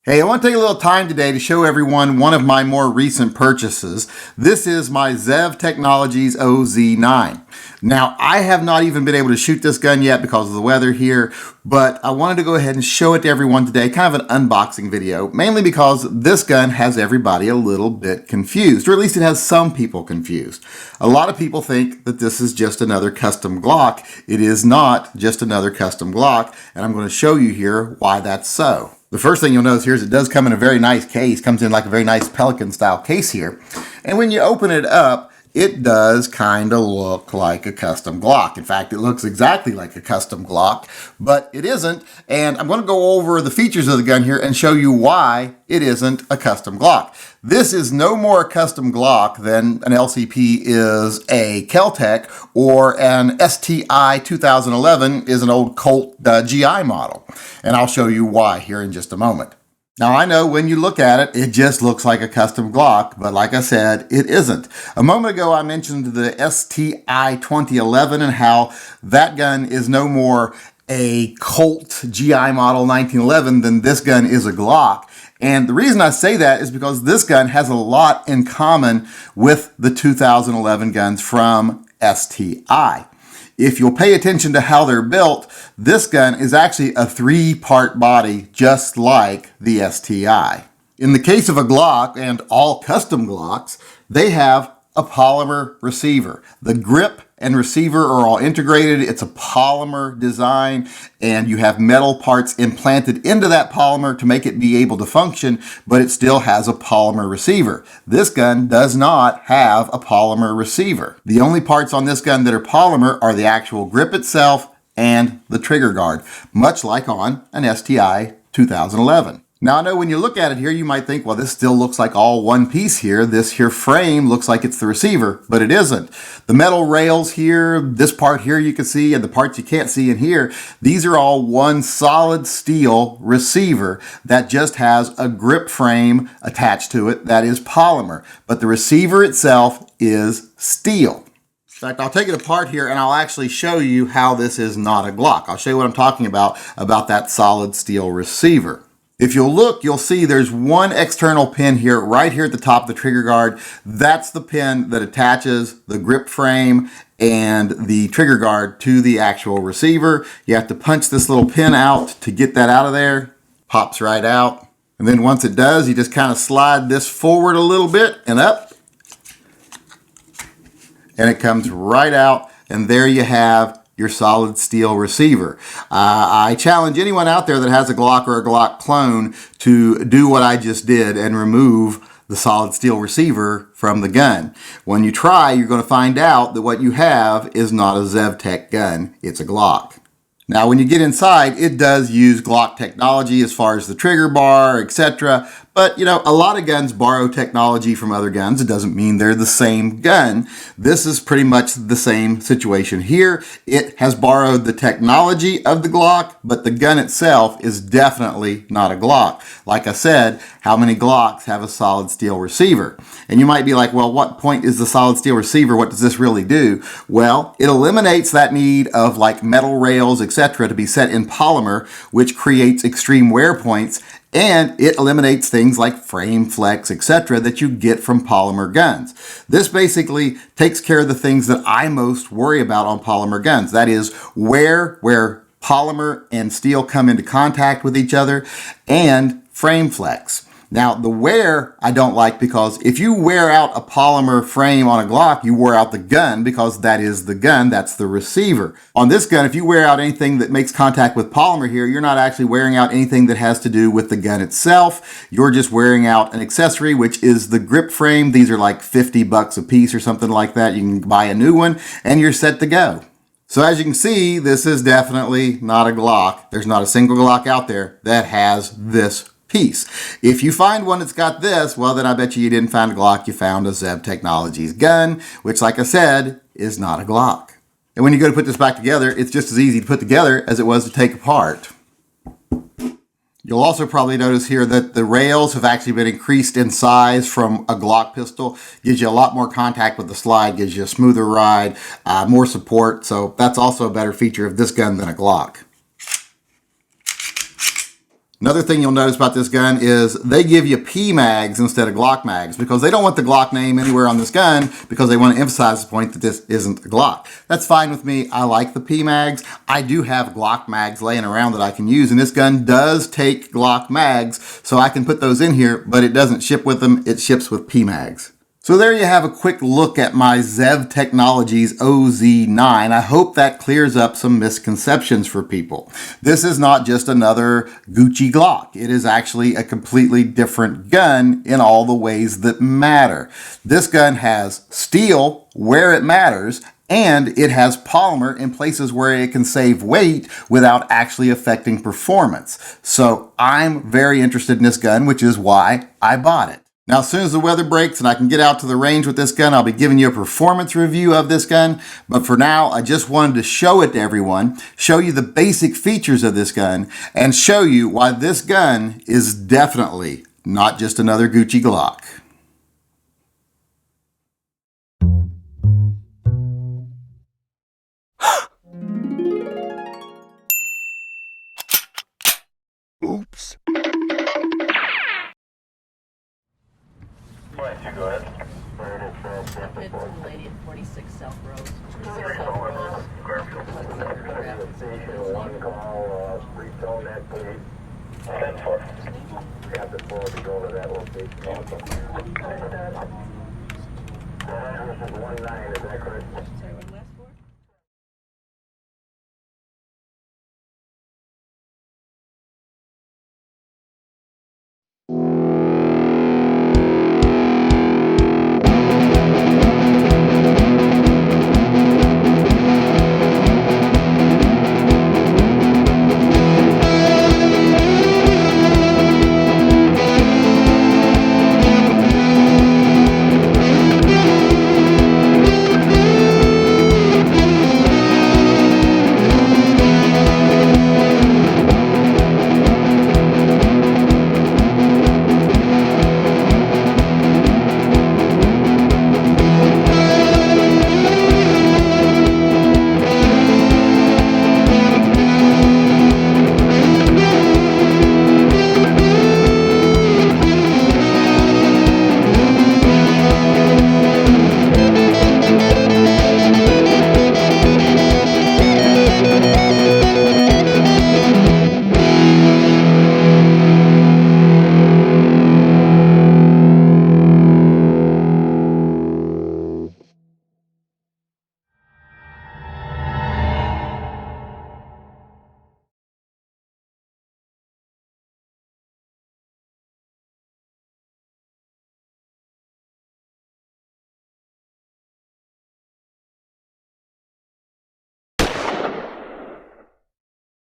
Hey, I want to take a little time today to show everyone one of my more recent purchases. This is my ZEV Technologies OZ9. Now, I have not even been able to shoot this gun yet because of the weather here, but I wanted to go ahead and show it to everyone today, kind of an unboxing video, mainly because this gun has everybody a little bit confused, or at least it has some people confused. A lot of people think that this is just another custom Glock. It is not just another custom Glock, and I'm going to show you here why that's so. The first thing you'll notice here is it does come in a very nice case, comes in like a very nice Pelican style case here. And when you open it up, it does kind of look like a custom Glock. In fact, it looks exactly like a custom Glock, but it isn't. And I'm going to go over the features of the gun here and show you why it isn't a custom Glock. This is no more a custom Glock than an LCP is a Kel-Tec or an STI 2011 is an old Colt GI model. And I'll show you why here in just a moment. Now, I know when you look at it, it just looks like a custom Glock, but like I said, it isn't. A moment ago, I mentioned the STI 2011 and how that gun is no more a Colt GI model 1911 than this gun is a Glock. And the reason I say that is because this gun has a lot in common with the 2011 guns from STI. If you'll pay attention to how they're built, this gun is actually a three-part body just like the STI. In the case of a Glock and all custom Glocks, they have a polymer receiver. The grip and receiver are all integrated. It's a polymer design, and you have metal parts implanted into that polymer to make it be able to function, but it still has a polymer receiver. This gun does not have a polymer receiver. The only parts on this gun that are polymer are the actual grip itself and the trigger guard, much like on an STI 2011. Now, I know when you look at it here, you might think, well, this still looks like all one piece here. This here frame looks like it's the receiver, but it isn't. The metal rails here, this part here you can see, and the parts you can't see in here, these are all one solid steel receiver that just has a grip frame attached to it that is polymer, but the receiver itself is steel. In fact, I'll take it apart here and I'll actually show you how this is not a Glock. I'll show you what I'm talking about that solid steel receiver. If you'll look, you'll see there's one external pin here, right here at the top of the trigger guard. That's the pin that attaches the grip frame and the trigger guard to the actual receiver. You have to punch this little pin out to get that out of there. Pops right out. And then once it does, you just kind of slide this forward a little bit and up. And it comes right out. And there you have your solid steel receiver. I challenge anyone out there that has a Glock or a Glock clone to do what I just did and remove the solid steel receiver from the gun. When you try, you're going to find out that what you have is not a ZEV Tech gun, it's a Glock. Now, when you get inside, it does use Glock technology as far as the trigger bar, etc. But, you know, a lot of guns borrow technology from other guns. It doesn't mean they're the same gun. This is pretty much the same situation here. It has borrowed the technology of the Glock, but the gun itself is definitely not a Glock. Like I said, how many Glocks have a solid steel receiver? And you might be like, well, what point is the solid steel receiver? What does this really do? Well, it eliminates that need of like metal rails, etc. to be set in polymer, which creates extreme wear points. And it eliminates things like frame flex, etc. that you get from polymer guns. This basically takes care of the things that I most worry about on polymer guns. That is where polymer and steel come into contact with each other, and frame flex. Now, the wear I don't like, because if you wear out a polymer frame on a Glock, you wear out the gun, because that is the gun, that's the receiver. On this gun, if you wear out anything that makes contact with polymer here, you're not actually wearing out anything that has to do with the gun itself. You're just wearing out an accessory, which is the grip frame. These are like $50 a piece or something like that. You can buy a new one and you're set to go. So as you can see, this is definitely not a Glock. There's not a single Glock out there that has this piece. If you find one that's got this, well, then I bet you didn't find a Glock, you found a ZEV Technologies gun, which, like I said, is not a Glock. And when you go to put this back together, it's just as easy to put together as it was to take apart. You'll also probably notice here that the rails have actually been increased in size from a Glock pistol. Gives you a lot more contact with the slide, gives you a smoother ride, more support. So that's also a better feature of this gun than a Glock. Another thing you'll notice about this gun is they give you P mags instead of Glock mags because they don't want the Glock name anywhere on this gun because they want to emphasize the point that this isn't a Glock. That's fine with me. I like the P mags. I do have Glock mags laying around that I can use, and this gun does take Glock mags, so I can put those in here, but it doesn't ship with them. It ships with P mags. So there you have a quick look at my ZEV Technologies OZ9. I hope that clears up some misconceptions for people. This is not just another Gucci Glock. It is actually a completely different gun in all the ways that matter. This gun has steel where it matters, and it has polymer in places where it can save weight without actually affecting performance. So I'm very interested in this gun, which is why I bought it. Now, as soon as the weather breaks and I can get out to the range with this gun, I'll be giving you a performance review of this gun. But for now, I just wanted to show it to everyone, show you the basic features of this gun, and show you why this gun is definitely not just another Gucci Glock. Oops. Go ahead. It's the lady at 46 South Road. 46 South Road. Station 1 call, retone that please. 10-4. Got the 4 to go to that location. This is 1-9, is that correct?